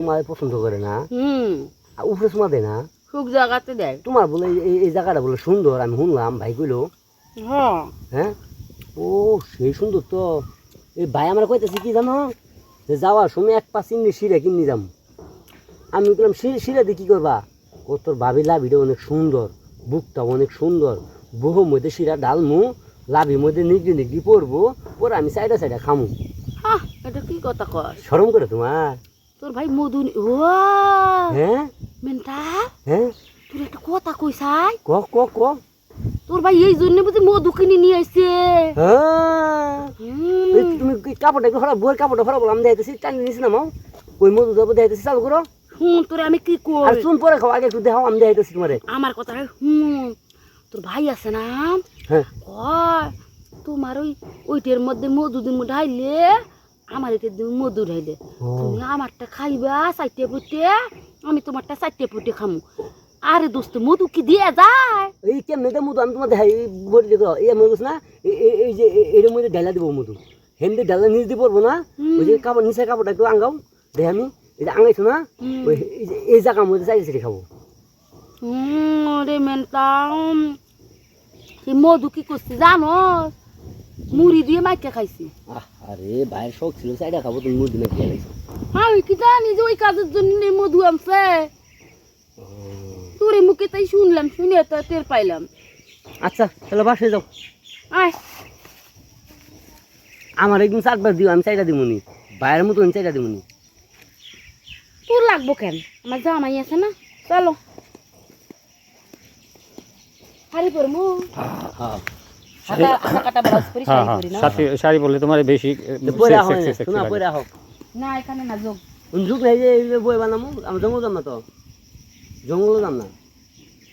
তোমার পছন্দ করে না উপরে চুমা দেয় না সব জায়গাতে দেয় তোমার বলে এই জায়গাটা বলে সুন্দর আমি শুনলাম ভাই কইলো হ্যাঁ ও সেই সুন্দর তো এই ভাই আমার কইতেছি কি জানো যে যাওয়ার সময় এক পা চিংড়ি শিরা কিনে যাম আমি বললাম শিরা দিয়ে কি করবা ও তোর ভাবি লাভিটা অনেক সুন্দর বুকটা অনেক সুন্দর বহু মধ্যে শিরা ডালমু লাভির মধ্যে নিগড়ি নিগড়ি পরবো পরে আমি সাইডা সাইডা খামু এটা কি কথা কয় শরম করে তোমার তোর ভাই মধু ও হ্যাঁ মেন্টা হ্যাঁ তোর একটা কথা কইছাই ক ক ক তোর ভাই এই জন্য বুঝি মধু কিনে নিয়ে আইছে হ্যাঁ তুমি কাপড়টা একটু হরা বইয়ের কাপড়টা হরা বললাম দেখাইতেছি টানি নিছি না মাও ওই মধু যাবো দেখাইতেছি চালু করো তোরে আমি কি কই আর চুন পরে খাও আগে একটু দেখাও আমি দেখাইতেছি তোমারে আমার কথা তোর ভাই আছে না হ্যাঁ কয় তোমার ওইটার মধ্যে মধু দিন ঢাইলে আমার এটা দিন মধু ঢাইলে তুমি আমারটা খাইবা চারটে ফুটে আমি তোমারটা চারটে ফুটে খামু আরে দোস্ত মধু কি দিয়ে যায় এই কেমনে মধু আমি তোমার দেখাই বলি দেখো এই মনে করছ না এই যে এর মধ্যে ঢালা দিব মধু হেমদি ঢালা নিচ দিয়ে পড়বো না ওই যে কাপড় নিচে কাপড়টা একটু আঙ্গাও দেখে আমি এটা আঙ্গাইছো না ওই এই জায়গার মধ্যে চাই চাই খাবো রে মেনতাম সেই মধু কি করছি জানো মুড়ি দিয়ে মাইকে খাইছি আরে ভাইয়ের শখ ছিল চাইটা খাবো তুমি মুড়ি দিয়ে খেয়ে খাইছো আমি কি জানি যে ওই কাজের জন্য মধু আনছে তোর মুখে তাই শুনলাম শুনে তো টের পাইলাম আচ্ছা তাহলে বাসায় যাও আয় আমার একদিন চারবার দিও আমি চাইটা দিমুনি ভাইয়ের মতো আমি চাইটা দিমুনি তোর লাগবো কেন আমার জামাই আছে না চলো শাড়ি বললে তোমার বেশি না এখানে না যোগ ঝুঁক নেই যে বই বানাবো আমি জঙ্গল যাম না তো জঙ্গল যাম না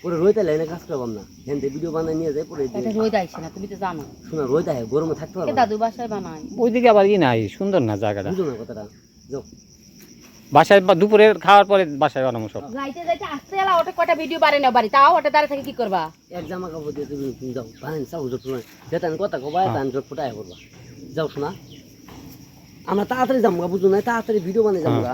পরে রইতে লাগে কাজ করবাম না হেন ভিডিও বানাই নিয়ে যায় পরে রোদ আইছে না তুমি তো জানো শোনা রইতে হয় গরমে থাকতে পারবে দাদু বাসায় বানায় ওইদিকে আবার নাই সুন্দর না জায়গাটা বুঝো না কথাটা যাও বাসায় দুপুরে খাওয়ার পরে বাসায় বানাবো সব যাইতে যাইতে আসতে এলা ওটা কটা ভিডিও বারে না বাড়ি তাও ওটা দাঁড়িয়ে থেকে কি করবা এক জামা কাপড় দিয়ে তুমি যাও বানাই চাও জট যেটা আমি কথা কবা তান জট ফুটাই করবা যাও শোনা আমরা তাড়াতাড়ি যাবো গা বুঝো না তাড়াতাড়ি ভিডিও বানিয়ে যাবো গা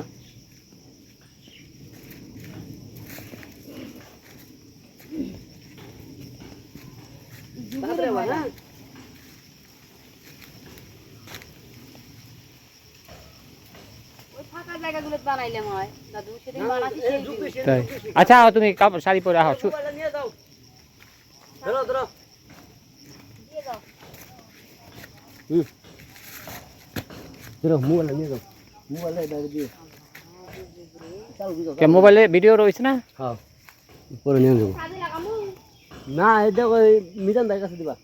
আচ্ছা তুমি শাড়ি পরে আহ মোবাইলে ভিডিও রয়েছে না হ্যাঁ পরে নিয়ে যাবো না এটা মিজান ভাইয়ের কাছে দিবা